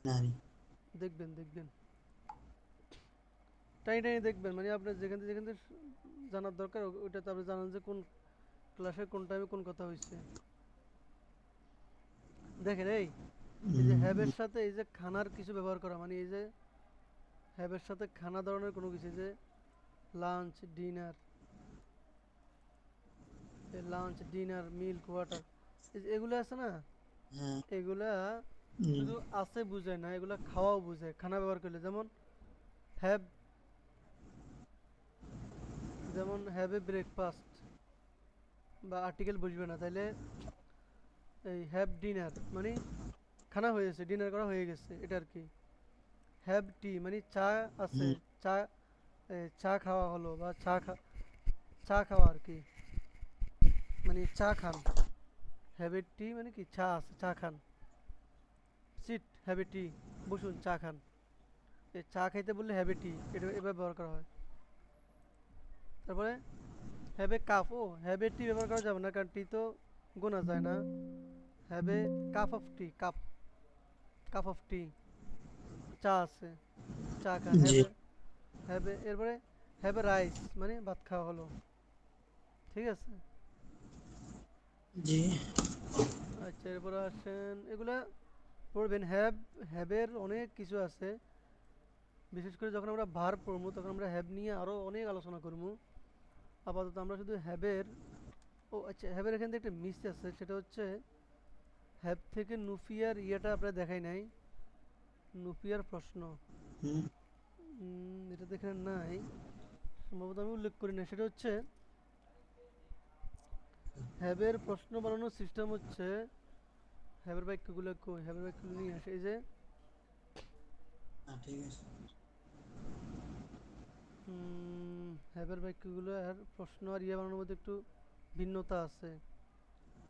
নারী। দেখবেন দেখবেন, টাইম দেখবেন, মানে আপনার যেখান থেকে জানার দরকার ওইটাতে আপনি জানান যে কোন ক্লাসে কোন টাইমে কোন কথা হয়েছে। দেখেন এই যে হ্যাবের সাথে এই যে খানার কিছু ব্যবহার করা, মানে এই যে হ্যাবের সাথে খানা ধরনের কোনো কিছু, যে lunch dinner, lunch dinner milk water, এই যে এগুলো আছে না, হ্যাঁ। এগুলা হুম, শুধু আছে বুঝায় না, এগুলা খাওয়াও বুঝায়। খানা ব্যবহার করলে যেমন হ্যাভ, যেমন হ্যাভ এ ব্রেকফাস্ট, বা আর্টিকেল বুঝবে না তাইলে এই হ্যাভ ডিনার মানে খানা হয়েছে, ডিনার করা হয়ে গেছে, এটা আর কি। হ্যাভ টি মানে চা আছে, হুম, চা, চা খাওয়া হলো, বা চা খাওয়া আর কি, মানে চা খান। হ্যাভ এ টি মানে কি চা আছে, চা খান। সিট হ্যাভ এ টি, বসুন চা খান। এই চা খাইতে বললে হ্যাভ এ টি, এটা এভাবে ব্যবহার করা হয়। তারপরে হ্যাভ এ কাপ, ও হ্যাভ এ টি ব্যবহার করা যাবে না, কারণ টি তো গোনা যায় না। Have a cup of tea, cup, cup of tea, চা আছে, চা খান। জি, হ্যাভ এ এরপরে হ্যাভ এ রাইস মানে ভাত খাওয়া হলো, ঠিক আছে। জি, আচ্ছা, এরপরে আসেন, এগুলা পড়বেন। হ্যাবের অনেক কিছু আছে, বিশেষ করে যখন আমরা ভার পড়বো তখন আমরা হ্যাব নিয়ে আরও অনেক আলোচনা করবো। আপাতত আমরা শুধু হ্যাবের, ও আচ্ছা, হ্যাবের এখান থেকে একটা মিস আছে, সেটা হচ্ছে হ্যাব থেকে নুফিয়ার ইয়েটা আপনার দেখাই নাই, নুফিয়ার প্রশ্ন। হুম, এটা তো এখানে নাই, সম্ভবত আমি উল্লেখ করি না। সেটা হচ্ছে হ্যাবের প্রশ্ন বানানোর সিস্টেম হচ্ছে, হ্যাবের বাক্যগুলো কই, হ্যাবের বাক্যগুলো নিয়ে আসে, এই যে ঠিক আছে। হ্যাবের বাক্যগুলো আর প্রশ্ন আর ইয়ে বানানোর মধ্যে একটু ভিন্নতা আছে।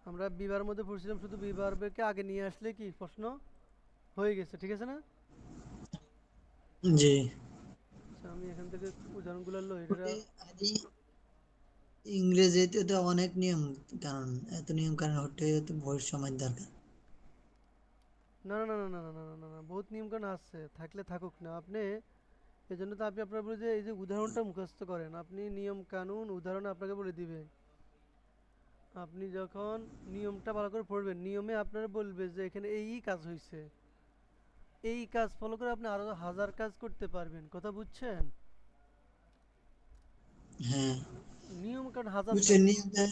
আমরা বিবার মধ্যে পড়ছিলাম, শুধু বিবারকে আগে নিয়ে আসলে কি প্রশ্ন হয়ে গেছে, ঠিক আছে না? জি। আচ্ছা, আমি এখান থেকে উদাহরণগুলো লই, এটা। আসলে আরে ইংরেজিতে তো অনেক নিয়ম কানুন, এত নিয়ম কানুন হতে তো বহুত সময় দরকার। না না না না না না না না না না, বহুত নিয়মকানুন আছে, থাকলে থাকুক না আপনি। এই জন্য তো আপনি আপনার বলে যে এই যে উদাহরণটা মুখস্থ করেন, আপনি নিয়ম কানুন উদাহরণ আপনাকে বলে দিবে। আপনি যখন নিয়মটা ভালো করে পড়বেন, নিয়মে আপনারা বলবে যে এখানে এই কাজ হয়েছে, এই কাজ ফলো করে আপনি আরো হাজার কাজ করতে পারবেন, কথা বুঝছেন? হ্যাঁ, নিয়ম কানুন হাজার বুঝছেন থাকবে। নিয়মটা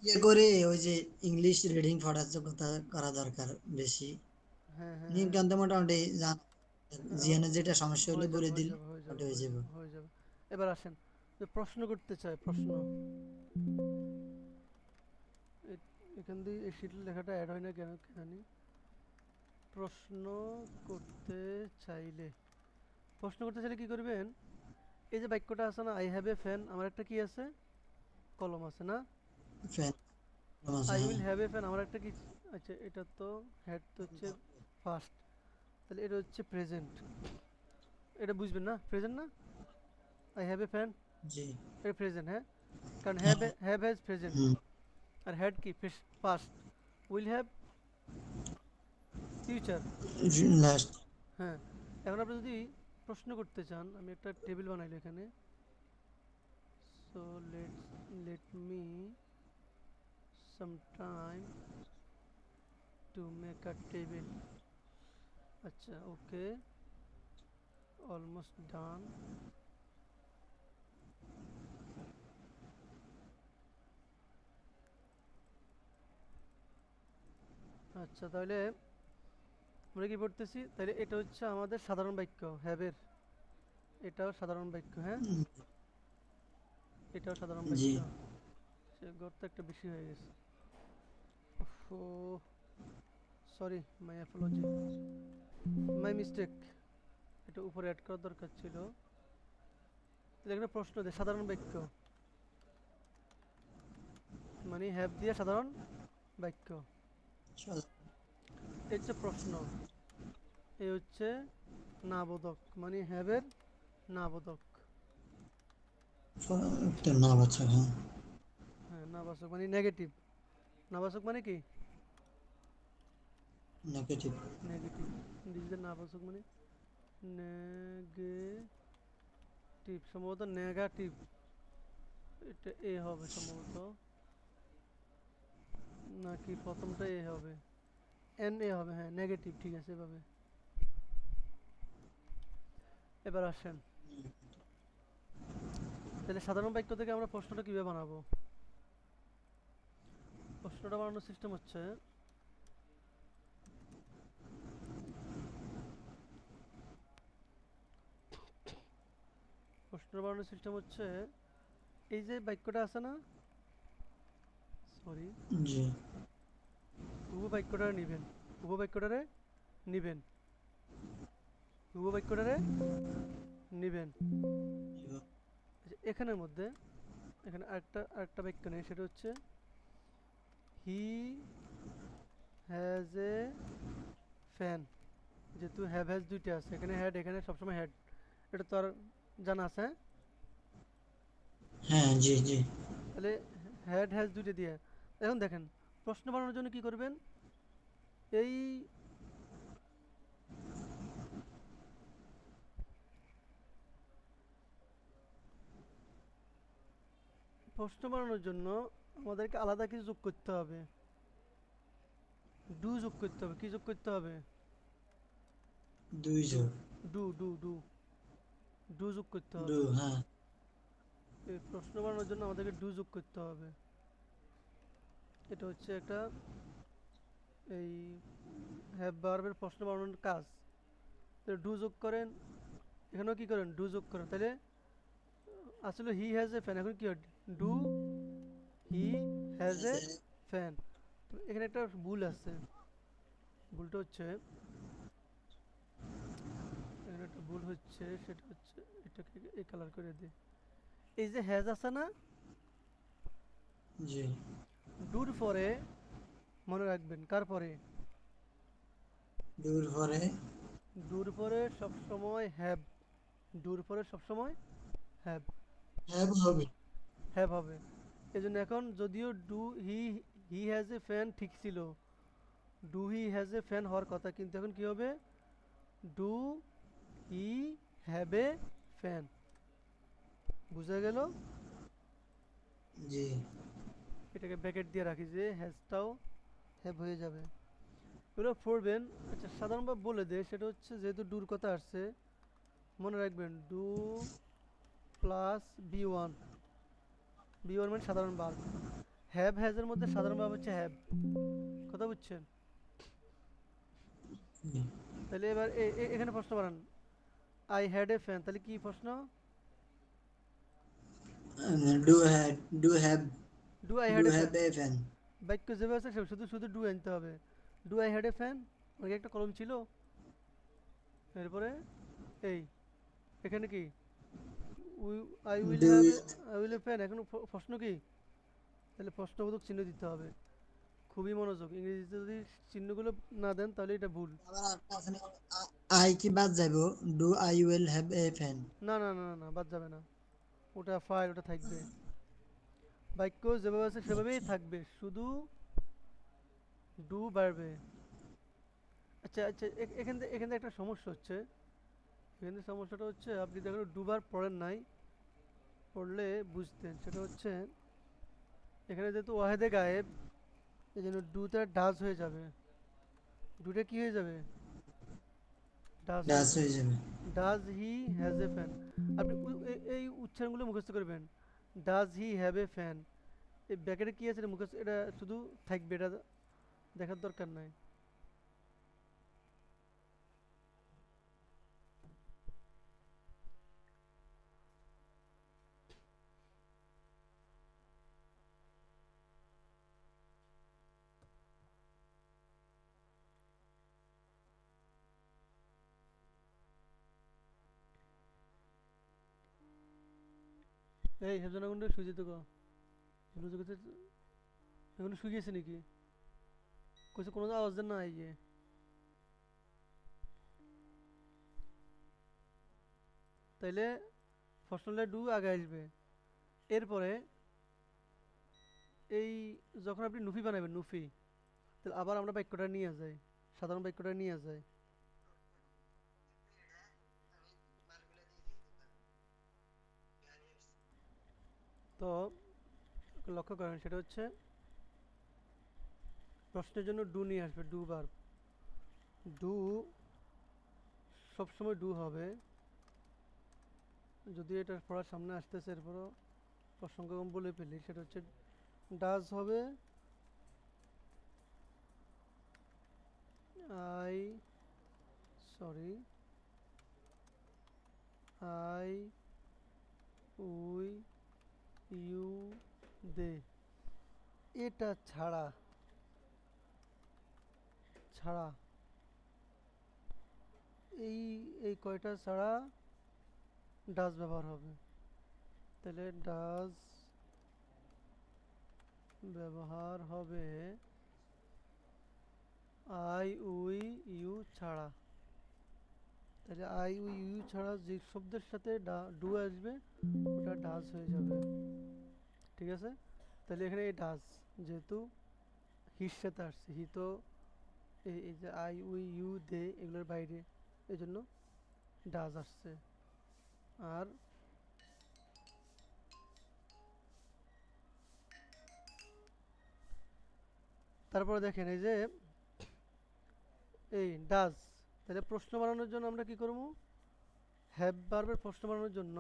ইয়ে করে ওই যে ইংলিশ রিডিং পড়ার কথা করা দরকার বেশি। হ্যাঁ হ্যাঁ নিয়ম হ্যাঁ কানুন তো মোটামুটি জানা, হ্যাঁ, জিয়ানের যেটা সমস্যা হলে হয়ে যাবে বলে হয়ে দিল যাবে হয়ে যাবে ওটা হয়ে হয়ে যাবে। যাবে হয়ে যাবে। এবার আসেন, যে প্রশ্ন করতে চাই, প্রশ্ন। এখান দিয়ে এই শিটের লেখাটা অ্যাড হয় না কেন কি জানি। প্রশ্ন করতে চাইলে, প্রশ্ন করতে চাইলে কি করবেন? এই যে বাক্যটা আছে না, আই হ্যাভ এ ফ্যান, আমার একটা কি আছে, কলম আছে না। ফ্যান আছে, আই হ্যাঁ। উইল হ্যাভ এ ফ্যান, আমার একটা কি, আচ্ছা এটা তো হ্যাড তো হচ্ছে ফার্স্ট, তাহলে এটা হচ্ছে প্রেজেন্ট, এটা বুঝবেন না, প্রেজেন্ট না। আই হ্যাভ এ ফ্যান, জি, এটা প্রেজেন্ট, হ্যাঁ, কারণ হ্যাঁ, হ্যাভ হ্যাজ প্রেজেন্ট। হুম, আর হ্যাড কি past, will have future. Last. হ্যাঁ, এখন আপনি যদি প্রশ্ন করতে চান, আমি একটা টেবিল বানাইলো এখানে। So let me some time to make a table. আচ্ছা, ওকে, অলমোস্ট ডান। আচ্ছা, তাহলে আমরা কি পড়তেছি, তাহলে এটা হচ্ছে আমাদের সাধারণ বাক্য হ্যাবের, এটাও সাধারণ বাক্য, হ্যাঁ, এটাও সাধারণ জি, বাক্য। সে গর্ত একটা বেশি হয়ে গেছে। Oh, sorry, my apology, my mistake, এটা উপরে অ্যাড করার দরকার ছিল। তাহলে এখানে প্রশ্ন দেয় সাধারণ বাক্য, মানে হ্যাভ দিয়ে সাধারণ বাক্য। চল, এই হচ্ছে প্রশ্ন, এই হচ্ছে নাবোধক, মানে হ্যাভের নাবোধক। একটা না বাচ্চা, হ্যাঁ। হ্যাঁ, নাবাচক মানে নেগেটিভ, নাবাচক মানে কি নেগেটিভ। নেগেটিভ। ইংরেজিতে নাবাচক মানে নেগেটিভ, সম্ভবত নেগাটিভ, এটা এ হবে সম্ভবত, নাকি প্রথমটা এ হবে, এন এ হবে, হ্যাঁ নেগেটিভ, ঠিক আছে এভাবে। এবার আসেন, তাহলে সাধারণ বাক্য থেকে আমরা প্রশ্নটা কিভাবে বানাবো? প্রশ্নটা বানানোর সিস্টেম হচ্ছে, এই যে বাক্যটা আছে না, সরি, জি উপবাক্যটারে নিবেন, উপবাক্যটারে নিবেন, উপবাক্যটারে নিবেন। এই যে এখানের মধ্যে, এখানে আরেকটা বাক্য নেই, সেটা হচ্ছে হি হ্যাজ এ ফ্যান। যেহেতু হ্যাভ হ্যাজ দুইটা আছে, এখানে হ্যাড, এখানে সবসময় হ্যাড, এটা তো আর জানা আছে, হ্যাঁ? হ্যাঁ জি জি তাহলে হ্যাড হ্যাজ দুইটা দিয়ে, এখন দেখেন প্রশ্ন বানানোর জন্য কি করবেন, এই প্রশ্ন বানানোর জন্য আমাদেরকে আলাদা কিছু যোগ করতে হবে, ডু যোগ করতে হবে। কি যোগ করতে হবে? দুই ডু, যোগ ডু ডু যোগ করতে ডু হবে। হ্যাঁ এই প্রশ্ন বানানোর জন্য আমাদেরকে ডু যোগ করতে হবে। এটা হচ্ছে একটা এই হ্যাভ ভার্বের প্রশ্ন বানানোর কাজ। তাহলে ডু যোগ করেন, এখানেও কি করেন, ডু যোগ করেন। তাহলে আসলে হি হ্যাজ এ ফ্যান, এখন কি হয়, do he has a fan. এখানে একটা ভুল আছে, ভুলটা হচ্ছে, এখানে একটা ভুল হচ্ছে, সেটা হচ্ছে এটাকে এই কালার করে দিই। এই যে হ্যাজ আছে না, জি ডুর পরে মনে রাখবেন কার পরে, ডুর পরে ডুর পরে সবসময় হ্যাভ, ডুর পরে সবসময় হ্যাভ, হ্যাভ হবে হ্যাভ হবে। এই জন্য এখন যদিও do he he has a fan ঠিক ছিল, do he has a fan হওয়ার কথা, কিন্তু এখন কি হবে, do he have a fan. বুঝা গেল? জি এটাকে ব্র্যাকেট দিয়ে রাখি যে হ্যাজটাও হ্যাভ হয়ে যাবে। এগুলো পড়বেন। আচ্ছা সাধারণভাবে বলে দেয়, সেটা হচ্ছে যেহেতু ডুর কথা আসছে, মনে রাখবেন do plus B one, V one মানে সাধারণ ভার্ব। হ্যাভ হ্যাজের মধ্যে সাধারণ ভার্ব হচ্ছে হ্যাভ, কথা বুঝছেন? জি। তাহলে এবার এখানে প্রশ্ন বানান, আই হ্যাড এ ফ্যান, তাহলে কি প্রশ্ন, do have do have do I do had a have fan. A fan বাক্য যেভাবে আছে শুধু শুধু ডু আনতে হবে, do I had a fan, ওই একটা কলম ছিল, এরপরে এই এখানে কি I will do have, I will A fan, এখন প্রশ্ন কি, তাহলে প্রশ্নবোধক চিহ্ন দিতে হবে। খুবই মনোযোগ, ইংরেজিতে যদি চিহ্নগুলো না দেন তাহলে এটা ভুল। আবার একটা আছে না, আই কি বাদ যাইব, do I will have a fan না বাদ যাবে না, ওটা ফাইল, ওটা থাকবে। বাক্য যেভাবে আছে সেভাবেই থাকবে, শুধু ডু বাড়বে। আচ্ছা আচ্ছা, এখান থেকে একটা সমস্যা হচ্ছে, এখানে সমস্যাটা হচ্ছে আপনি দেখুন ডুবার পড়েন নাই, পড়লে বুঝতেন। সেটা হচ্ছে এখানে যেহেতু ওয়াহেদে গায়েব, এই জন্য ডুটা ডাজ হয়ে যাবে, ডুটা কি হয়ে যাবে, ডাজ হয়ে ডাস যাবে। হয়ে যাবে does he has a fan, আপনি এই উচ্চারণগুলো মুখস্থ করবেন, does he have a fan, এই ব্যাকেটে কি আছে এটা মুখস্থ, এটা শুধু থাকবে, এটা দেখার দরকার নাই। এই হেফজনা গুন্ডে শুয়ে যেতে গো, এখনো শুয়ে গেছে নাকি, কইছে কোনো আওয়াজ দেন না আইয়ে। তাইলে ফসলে ডু আগে আসবে, এরপরে এই যখন আপনি নুফি বানাবেন, নুফি, তাহলে আবার আমরা বাক্যটা নিয়ে যাই, সাধারণ বাক্যটা নিয়ে যাই, তো লক্ষ্য করেন, সেটা হচ্ছে প্রশ্নের জন্য ডু নিয়ে আসবে, ডু ভার্ব। ডু সবসময় ডু হবে, যদি এটা পড়ার সামনে আসতেছে এরপরও প্রসঙ্গক্রম বলে ফেলি, সেটা হচ্ছে ডাজ হবে I sorry I we you they, এটা ছাড়া ছাড়া এই এই কয়টা ছাড়া ডাজ ব্যবহার হবে। তাহলে ডাজ ব্যবহার হবে আই উই ইউ ছাড়া। তাহলে আই উই ইউ ছাড়া যে শব্দের সাথে ডু আসবে ওটা ডাজ হয়ে যাবে। ঠিক আছে, তাহলে এখানে এই ডাজ যেহেতু হির সাথে আসছে, হি তো এই যে আই উই ইউ দে এগুলোর বাইরে, এই জন্য ডাজ আসছে। আর তারপরে দেখেন এই যে এই ডাজ, তাহলে প্রশ্ন বানানোর জন্য আমরা কি করবো, হ্যাভ ভার্বের প্রশ্ন বানানোর জন্য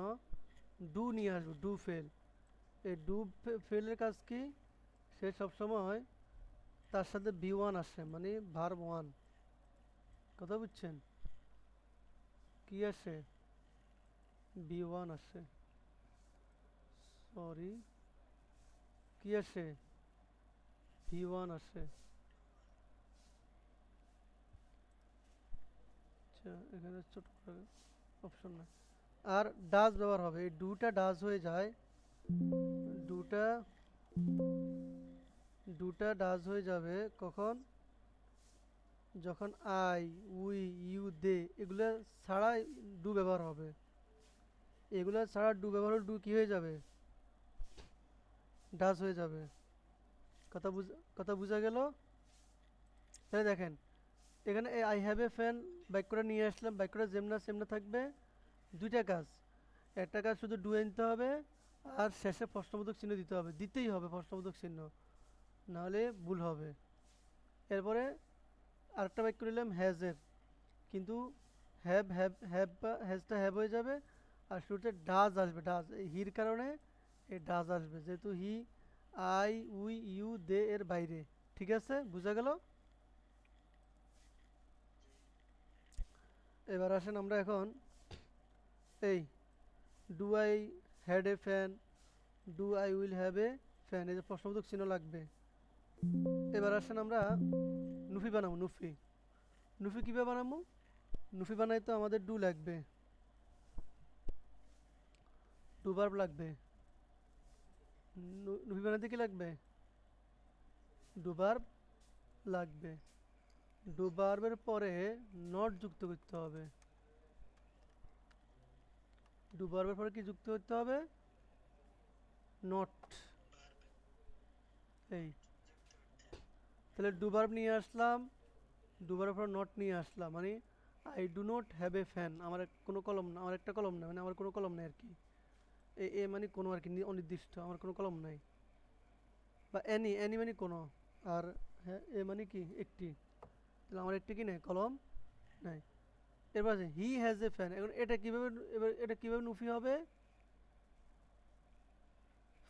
ডু নিয়ে আসবো, ডু ফেল। এই ডু ফেলের কাজ কি, সে সবসময় তার সাথে বি ওয়ান আসে, মানে ভার্ব ওয়ান। কথা বুঝছেন, কি আসে, বি ওয়ান আসে, সরি কি আসে, ভি ওয়ান আসে। আচ্ছা, এখানে ছোট অপশন নাই। আর ডাজ ব্যবহার হবে, এই ডুটা ডাজ হয়ে যায়, ডুটা ডুটা ডাজ হয়ে যাবে কখন, যখন আই উই ইউ দে এগুলো ছাড়া ডু ব্যবহার হবে। এগুলো ছাড়া ডু ব্যবহার হলে ডু কি হয়ে যাবে, ডাজ হয়ে যাবে। কথা বুঝা গেল। তাহলে দেখেন এখানে আই হ্যাভ এ ফ্যান বাক্যটা নিয়ে আসলাম, বাক্যটা যেমনা সেমনা থাকবে। দুইটা কাজ, একটা কাজ শুধু ডু আনতে হবে, আর শেষে প্রশ্নবোধক চিহ্ন দিতে হবে, দিতেই হবে প্রশ্নবোধক চিহ্ন, নাহলে ভুল হবে। এরপরে আরেকটা বাক্য নিলাম হ্যাজের, কিন্তু হ্যাভ হ্যাভ হ্যাভ বা হ্যাজটা হ্যাভ হয়ে যাবে, আর শুরুতে ডাজ আসবে, ডাজ এই হির কারণে এই ডাজ আসবে, যেহেতু হি আই উই ইউ দে এর বাইরে। ঠিক আছে, বুঝা গেল। এবার আসেন আমরা এখন এই do I had a fan, do I will have a fan, এই যে প্রশ্নবোধক চিহ্ন লাগবে। এবার আসেন আমরা নুফি বানাবো, নুফি। নুফি কীভাবে বানাবো, নুফি বানাই তো আমাদের ডু লাগবে, ডু ভার্ব লাগবে। নুফি বানাইতে কি লাগবে, ডু ভার্ব লাগবে। ডু ভার্বের পরে নট যুক্ত করতে হবে, ডু ভার্বের পরে কি যুক্ত করতে হবে, নট। এই তাহলে ডু ভার্ব নিয়ে আসলাম, ডু ভার্বের পর নট নিয়ে আসলাম, মানে I do not have a fan, আমার কোনো কলম না, আমার একটা কলম না, মানে আমার কোনো কলম নাই আর কি। এ মানে কোনো আর কি, অনির্দিষ্ট, আমার কোনো কলম নাই। বা অ্যানি, অ্যানি মানে কোনো, আর হ্যাঁ এ মানে কি একটি, তাহলে আমার একটি কি নেই, কলম নাই। এবার আছে হি হ্যাজ এ ফ্যান, এখন এটা কিভাবে, এবার এটা কিভাবে নুফি হবে,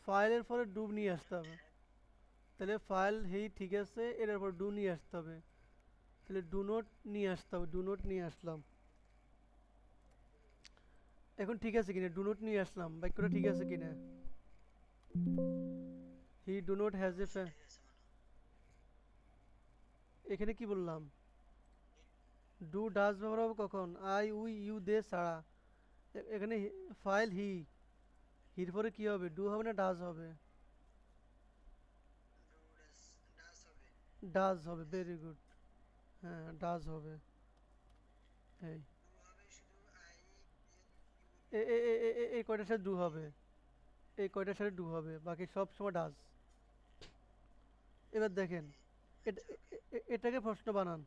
ফাইলের পরে ডু নিয়ে আসতে হবে। তাহলে ফাইল হি ঠিক আছে, এর পর ডু নিয়ে আসতে হবে, তাহলে ডু নোট নিয়ে আসতে হবে, ডু নোট নিয়ে আসলাম। এখন ঠিক আছে কিনা, ডু নোট নিয়ে আসলাম, বাক্যটা ঠিক আছে কিনা, he do not has a fan. এখানে কি বললাম, ডু ডাজ ব্যবহার হবে কখন, আই উই ইউ দে ছাড়া। এখানে ফাইল হি, হির পরে কি হবে, ডু হবে না ডাজ হবে, ডাজ হবে, ভেরি গুড। হ্যাঁ ডাজ হবে। এই এই কয়টার সাথে ডু হবে, এই কয়টার সাথে ডু হবে, বাকি সব সময় ডাজ। এবার দেখেন এটাকে প্রশ্ন বানান,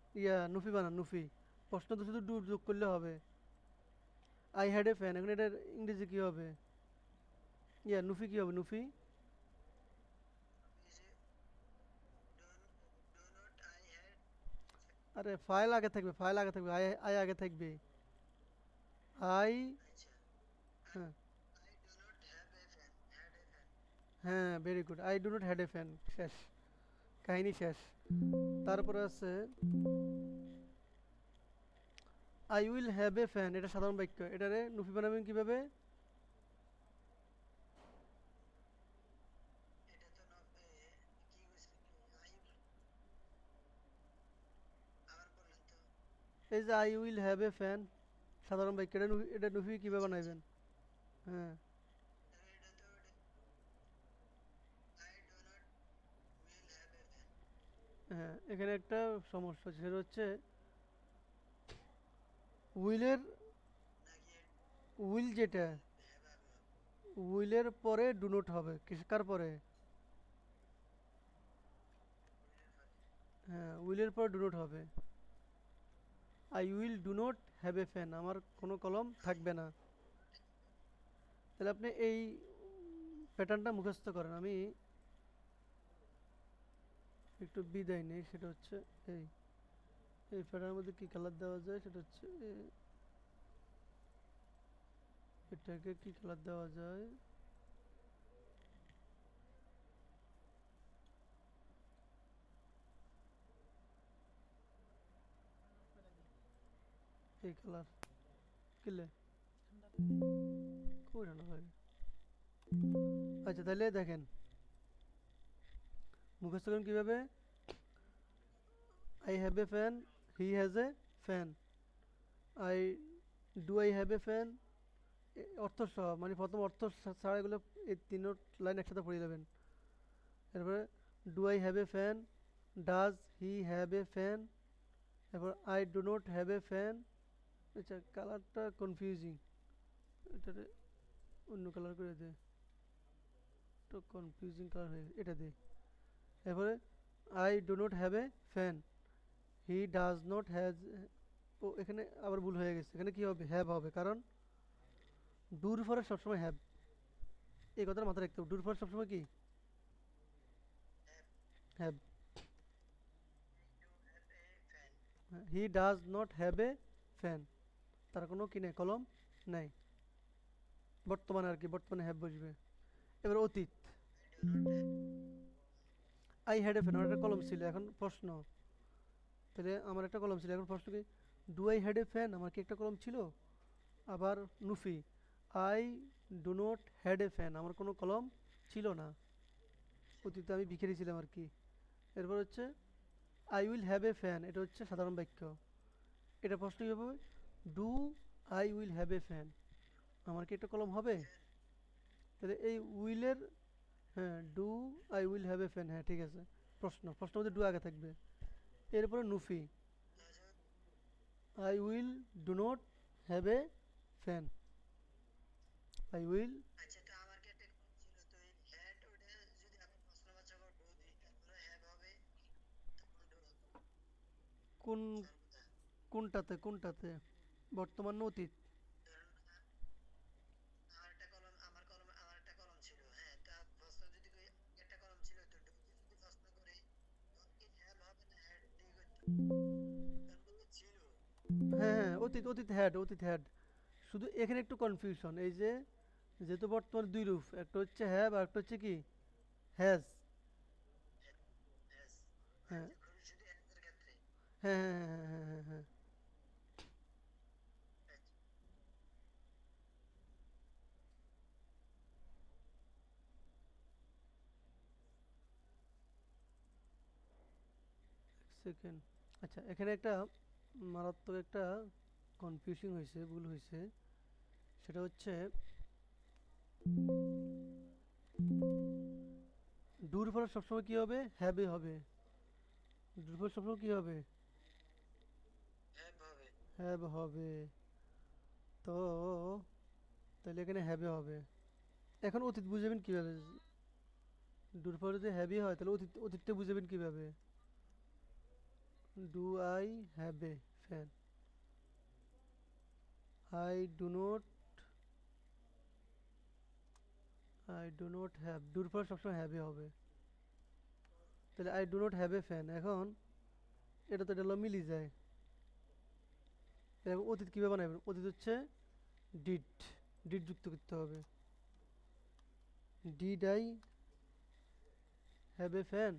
নুফি বানান, নুফি। প্রশ্ন তো শুধু ডু যোগ করলে হবে। আই হ্যাড এ ফ্যান, এখন এটার ইংরেজি কি হবে, ইয়া নুফি কি হবে নুফি? is a do not I had আরে ফাইল আগে থাকবে, ফাইল আগে থাকবে, আই আই আগে থাকবে। আই, আচ্ছা I, হ্যাঁ I do not have a fan had a fan হ্যাঁ very good, I do not had a fan, শেষ, কাহিনী শেষ। তারপরে আছে I will have a fan, এটা সাধারণ বাক্য, এটারে নুফি বানাবেন কিভাবে? এটা তো কি হয়েছে কি আই আবার বললেন তো এই যে I will have a fan, সাধারণ বাক্য, এটা নুফি কিভাবে আচ্ছা আচ্ছা বানাইবেন? হ্যাঁ তাহলে এটা তো I do not will have a fan হ্যাঁ, এখানে একটা সমস্যা হচ্ছে, সেটা হচ্ছে উইলের, নাকি উইল যেটা, have হবে উইলের পরে ডু নট হবে, কার পরে? উইলের পরে হ্যাঁ উইলের পরে ডু নট হবে। I will do not have a fan, আমার কোনো কলম I থাকবে না। do not have a তাহলে আপনি এই প্যাটার্নটা মুখস্থ করেন, আমি একটু বিদায় নেই, সেটা হচ্ছে এই এই প্যাটার্নের মধ্যে কী কালার দেওয়া যায়, সেটা হচ্ছে এটাকে কি কালার দেওয়া যায়, এই কালার কিলে কই না ভাই। আচ্ছা তাহলে দেখেন মুখস্থ করেন কীভাবে? I have a fan, he has a fan, I do I have a fan, অর্থ সহ, মানে প্রথম অর্থ ছাড়া এগুলো এই তিন লাইন একসাথে পড়ে যাবেন। এরপরে do I have a fan, does he have a fan, এরপর I do not have a fan. আচ্ছা কালারটা কনফিউজিং, এটাতে অন্য কালার করে দে, তো কনফিউজিং কালার হয়ে এটা দে। এরপরে I do not have a fan, he does not has, ও এখানে আবার ভুল হয়ে গেছে, এখানে কি হবে? হ্যাভ হবে, কারণ ডুর পরে সবসময় হ্যাভ, এই কথাটা মাথায় রাখতে হবে, ডুর পরে সবসময় কি have have. I do have a fan he does not have a fan, তার কোনো কি নেই, কলম নাই, বর্তমানে আর কি, বর্তমানে হ্যাভ বসবে। এবার অতীত, I do not have I had a fan, আমার একটা কলম ছিল, এখন প্রশ্ন, তাহলে আমার একটা কলম ছিল, এখন প্রশ্ন কি, do I had a fan, আমার কি একটা কলম ছিল? আবার নুফি, I do not had a fan, আমার কোনো কলম ছিল না, অতীতে আমি ভিখারি ছিলাম আর কি। এরপর হচ্ছে I will have a fan, এটা হচ্ছে সাধারণ বাক্য, এটা প্রশ্ন কী হবে? Do I will have a fan, আমার কি একটা কলম হবে? fan তাহলে এই উইলের, হ্যাঁ do I will have a fan, হ্যাঁ ঠিক আছে, প্রশ্ন, প্রশ্নের মধ্যে ডু আগে থাকবে। এরপরে নুফি, আচ্ছা I will do not have a fan, I will, আচ্ছা তো আমার কি একটা কলম ছিল তো এই হ্যাড ওটা যদি আমি প্রশ্নবাচক ডু দিই তারপরে হ্যাভ হবে তখন ডু হবে কোন, সর্বদা কোনটাতে কোনটাতে, বর্তমান না অতীত? ধরুন আমার একটা কলম ছিল হ্যাঁ তা প্রশ্ন যদি কই একটা কলম ছিল তো ডু দিয়ে যদি প্রশ্ন করে তখন কি হ্যাভ হবে না হ্যাড দিয়ে করতে হবে তার মধ্যে ছিল হ্যাঁ হ্যাঁ অতীত, অতীত হ্যাড, অতীত হ্যাড, শুধু এখানে একটু কনফিউশন, এই যে যেহেতু বর্তমান দুই রূপ, একটা হচ্ছে হ্যাভ আর একটা হচ্ছে কি হ্যাজ। হ্যাজ আর হ্যাঁ যখন শুধু হ্যাজের ক্ষেত্রে হ্যাঁ হ্যাঁ হ্যাঁ হ্যাঁ হ্যাঁ হ্যাঁ। আচ্ছা সেকেন্ড, আচ্ছা এখানে একটা মারাত্মক একটা কনফিউশন হয়েছে, ভুল হয়েছে, সেটা হচ্ছে ডুর ফলে সবসময় কী হবে? হ্যাবে হবে, ডুর ফলে সবসময় কী হবে? হ্যাভ হবে হ্যাভ হবে, তো তাহলে এখানে হ্যাবে হবে। এখন অতীত বুঝাবেন কীভাবে? ডুর পরে যদি হ্যাভি হয় তাহলে অতীতটা বুঝাবেন কীভাবে? Do I have a fan, I do not, I do not have, ডুর পর সবসময় হ্যাভে হবে। তাহলে I do not have a fan, এখন এটা তো এটা হলো মিলি যায়। এবং অতীত কীভাবে বানাবেন? অতীত হচ্ছে ডিড, ডিড যুক্ত করতে হবে। Did I have a fan,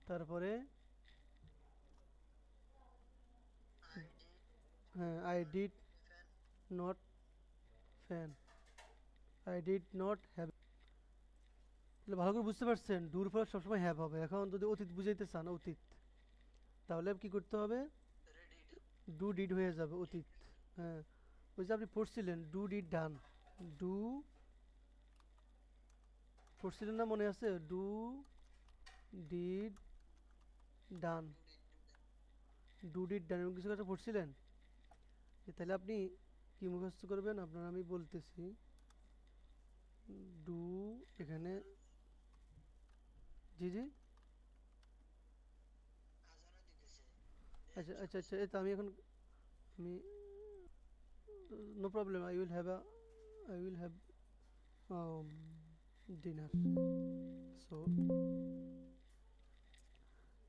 তারপরে I did হ্যাঁ I did fan. Not fan, I did not have. তাহলে ভালো করে বুঝতে পারছেন, ডুর পর সবসময় হ্যাভ হবে। এখন যদি অতীত বুঝাইতে চান, অতীত, তাহলে কি করতে হবে? Reddit. ডু ডিড হয়ে যাবে অতীত। হ্যাঁ, ওই যে আপনি পড়ছিলেন ডু ডিড ডান, ডু পড়ছিলেন না, মনে আছে? Do did done, do did done, এরকম কিছু একটা পড়ছিলেন। তাহলে আপনি কি মুখস্থ করবেন? আপনার আমি বলতেছি, ডু এখানে, জি জি, আজানও দিতেছে। আচ্ছা আচ্ছা আচ্ছা, এই তো আমি এখন, আমি, no problem, I will have I will have dinner, so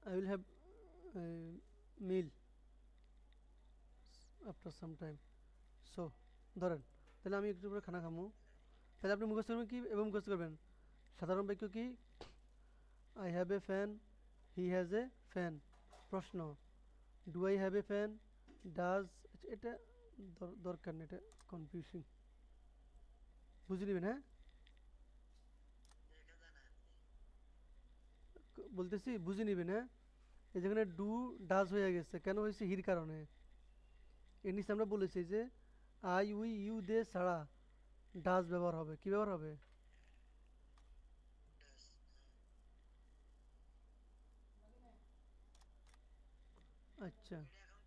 I will have meal after some time, so ধরেন, তাহলে আমি একটু পরে খানা খামু। তাহলে আপনি মুখস্থ করবেন কি এবং মুখস্থ করবেন? সাধারণ বাক্য কি? I have a fan, he has a fan. প্রশ্ন, do I have a fan, does, এটা দরকার নেই, এটা কনফিউজিং, বুঝে নেবেন। হ্যাঁ, দেখা যায় না। বলতেছি বুঝে নেবেন। হ্যাঁ, এই যেখানে ডু ডাজ হয়ে গেছে, কেন হয়েছে? হির কারণে। এর নিচে আমরা বলেছি যে আই উই ইউ দে ছাড়া ডাজ ব্যবহার হবে। কি ব্যবহার হবে? Does. আচ্ছা,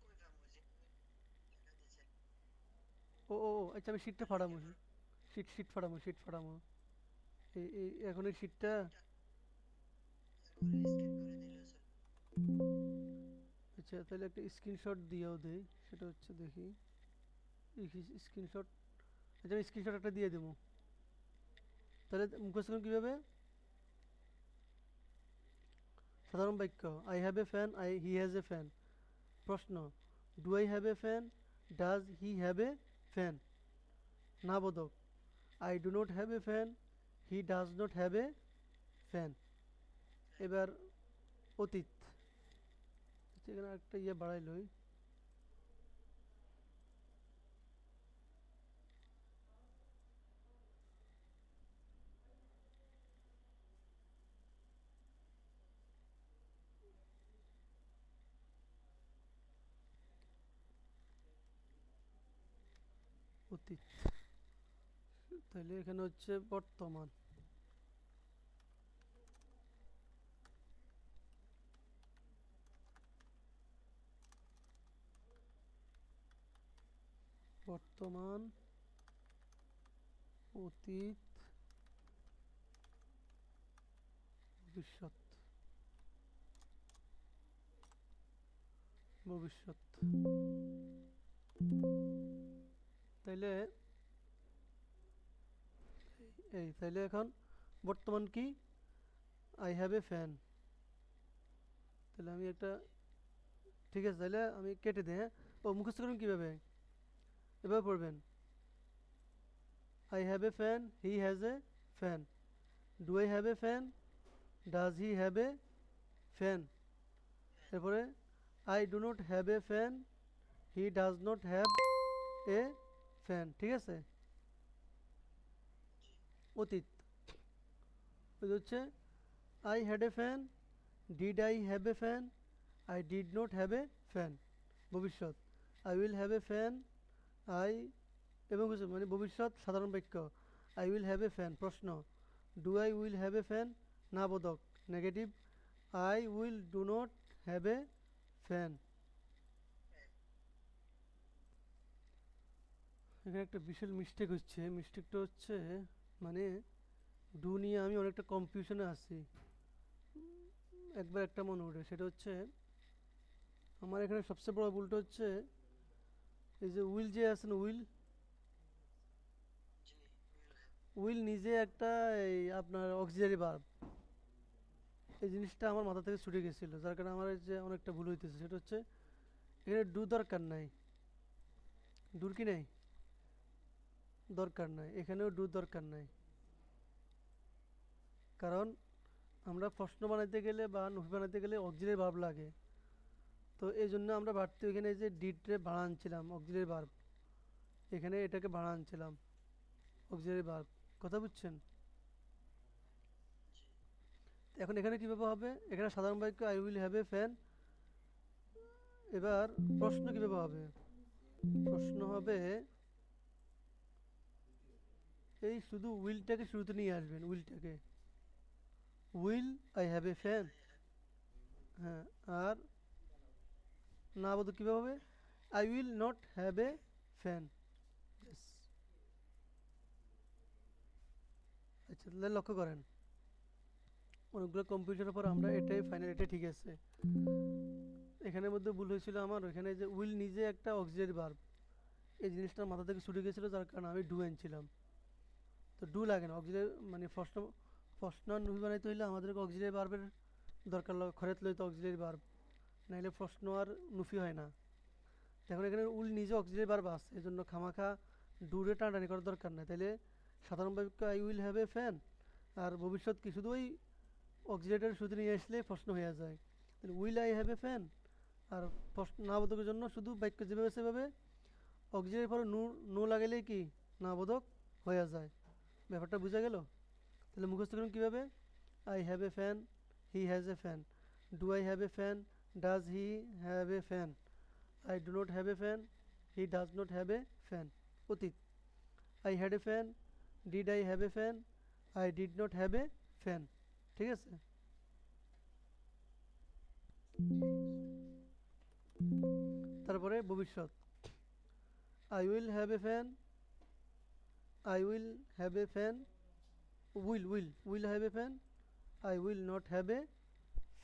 এটা এখন কই পাবো যে দেখা দিছে। ও আচ্ছা, আমি শীটটা লিখে ফাড়ামো, পড়। শীট ফাড়ামো। এই এখন এই শীটটা, এটা একবারে স্কিপ করে দিলে চলবে। আচ্ছা তাহলে একটা স্ক্রিনশট দিয়েও দেই, সেটা হচ্ছে দেখি, স্ক্রিনশট, আচ্ছা আমি স্ক্রিনশট একটা দিয়ে দেবো। তাহলে মুখস্থ করুন কীভাবে? সাধারণ বাক্য, I have a fan, he has a fan. প্রশ্ন, do I have a fan, does he have a fan. নাবোধক, I do not have a fan, he does not have a fan. এবার অতীত, এখানে একটা ইয়ে বাড়াই লই, অতীত, তাহলে এখানে হচ্ছে বর্তমান, বর্তমান, অতীত, ভবিষ্যৎ, ভবিষ্যৎ। তাইলে তাইলে এখন বর্তমান কি? I have a fan. তাহলে আমি একটা, ঠিক আছে, তাহলে আমি কেটে দিই। হ্যাঁ, ও মুখস্থ করুন কীভাবে? এভাবে পড়বেন, I have a fan, he has a fan, do I have a fan, does he have a fan. এরপরে I do not have a fan, he does not have a fan. ঠিক আছে, জি। অতীত, ওই হচ্ছে I had a fan, did I have a fan, I did not have a fan. ভবিষ্যৎ, I will have a fan, I, এবং কিছু মানে ভবিষ্যৎ সাধারণ বাক্য, I will have a fan. প্রশ্ন, do I will have a fan, না বোধক, negative, I will do not have a fan. এখানে একটা বিশাল মিস্টেক হচ্ছে, মিস্টেকটা হচ্ছে মানে ডু নিয়ে আমি অনেকটা কনফিউশনে আছি। একবার একটা মনে ওঠে, সেটা হচ্ছে আমার এখানে সবচেয়ে বড় ভুলটা হচ্ছে এই যে উইল যে আছে না, will, G, will have. Will নিজে একটা এই আপনার অক্সিলারি ভার্ব। এই জিনিসটা আমার মাথা থেকে ছুটে গেছিলো, যার কারণে আমার এই যে অনেকটা ভুল হইতেছে। সেটা হচ্ছে এখানে ডু দরকার নাই। ডুর কি নাই? দরকার নাই। এখানেও ডু দরকার নাই, কারণ আমরা প্রশ্ন বানাইতে গেলে বা নফি বানাইতে গেলে অক্সিলারি ভার্ব লাগে। তো এই জন্য আমরা বাড়তি ওইখানে যে ডিডরে ভাড়া আনছিলাম অক্সিলারি ভার্ব, এখানে এটাকে ভাড়া আনছিলাম অক্সিলারি ভার্ব। কথা বুঝছেন? এখন এখানে কীভাবে হবে? এখানে সাধারণ বাক্য I will have a fan. এবার প্রশ্ন কীভাবে হবে? প্রশ্ন হবে এই শুধু উইলটাকে শুরুতে নিয়ে আসবেন, উইলটাকে। Will I have a fan. হ্যাঁ, আর না বোধ কীভাবে হবে? I will not have a fan. আচ্ছা, তাহলে লক্ষ্য করেন, অনেকগুলো কম্পিউটারের পর আমরা এটাই ফাইনাল, এটাই ঠিক আছে। এখানের মধ্যে ভুল হয়েছিল আমার, ওইখানে যে উইল নিজে একটা অক্সিলারি ভার্ব, এই জিনিসটা মাথা থেকে ছুটে গেছিলো, যার কারণে আমি ডু আনছিলাম। তো ডু লাগে না, অক্সিলারি মানে প্রশ্ন আর নুহি বানাইতে হইলে আমাদেরকে অক্সিলারি ভার্বের দরকার খরেত লইতে অক্সিলারি ভার্ব, নাহলে প্রশ্ন আর নুফি হয় না। এখন এখানে উইল নিজে অক্সিলারি ভার্ব আছে, এই জন্য খামাখা ডুরে টানাটানি করার দরকার নাই। তাহলে সাধারণ বাক্য I will have a fan আর ভবিষ্যৎ কি শুধু ওই অক্সিলারিটার শুধু নিয়ে আসলে প্রশ্ন হয়ে যায়। তাহলে will I have a fan, আর প্রশ্ন নাবোধকের জন্য শুধু বাক্য যেভাবে সেভাবে অক্সিলারির পরে নো লাগাইলেই কি নাবোধক হয়ে যায়। ব্যাপারটা বোঝা গেল? তাহলে মুখস্থ করুন কীভাবে? I have a fan, he has a fan. Do I have a fan, does he have a fan. I do not have a fan, he does not have a fan. অতীত, I had a fan, did I have a fan, I did not have a fan. ঠিক আছে? তারপরে ভবিষ্যৎ, I will have a fan, I will have a fan, will have a fan, I will not have a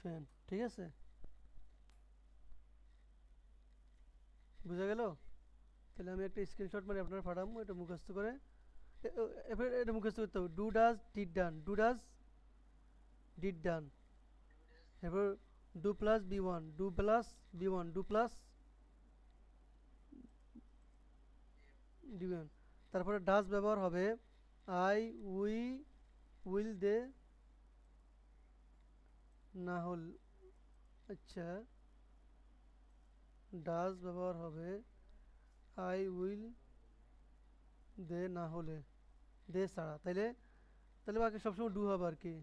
fan. ঠিক আছে? বুঝা গেল? তাহলে আমি একটা স্ক্রিনশট মানে আপনারা পাঠাবো, এটা মুখস্থ করে এবার এটা মুখস্থ করতে হবে। Do does did done, do does did done. এবার do plus B one, do plus B one, do plus D one. তারপরে ডাজ ব্যবহার হবে আই উই উইল দে না হল। আচ্ছা, ডাজ ব্যবহার হবে আই উইল দে না হলে, দে ছাড়া। তাইলে তাহলে বাকি সবসময় ডু হবে আর কি,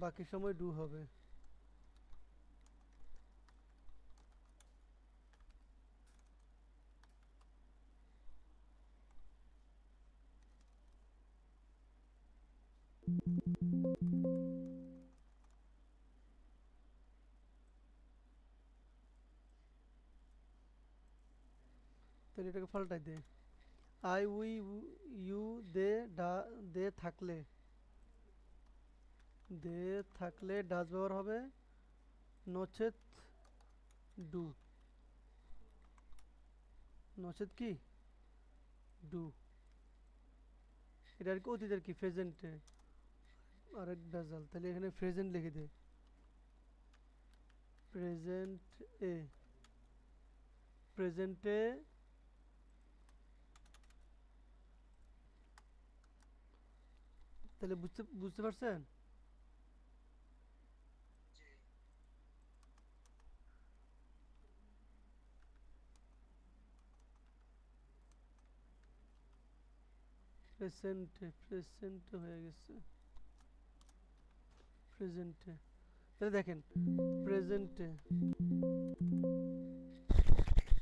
বাকি সময় ডু হবে। তাহলে এটাকে পাল্টাই দে, আই উই ইউ দে দে থাকলে, দে থাকলে ডাজ ব্যবহার হবে, নচেত ডু, নচেত কি ডু। এটা আর কি অতীতের কি প্রেজেন্টে আরেক ভেজাল। তাহলে এখানে প্রেজেন্ট লিখে দে, প্রেজেন্ট এ, প্রেজেন্টে তাহলে বুঝতে বুঝতে পারছেন? জি। প্রেজেন্টে, প্রেজেন্টে হয়ে গেছে, প্রেজেন্টে। তাহলে দেখেন প্রেজেন্টে,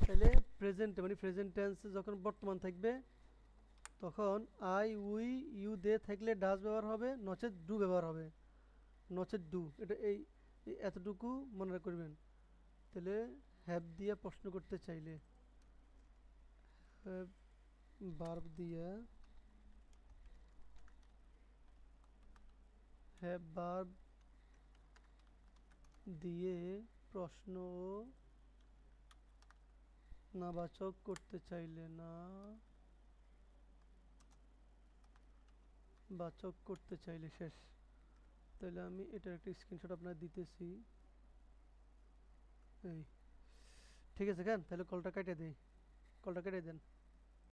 তাহলে প্রেজেন্টে মানে প্রেজেন্ট টেন্সে যখন বর্তমান থাকবে তখন আই উই ইউ দে থাকলে ডাজ ব্যবহার হবে, নচেত ডু ব্যবহার হবে, নচেত ডু। এটা এই এতটুকু মনে করবেন। তাহলে হ্যাভ দিয়ে প্রশ্ন করতে চাইলে, হ্যাভ ভার্ব দিয়ে, হ্যাভ ভার্ব দিয়ে প্রশ্ন নাবাচক করতে চাইলে, না বা চক করতে চাইলে শেষ। তাহলে আমি এটার একটা স্ক্রিনশট আপনার দিতেছি। এই ঠিক আছে কেন, তাহলে কলটা কেটে দেই, কলটা কেটে দেন।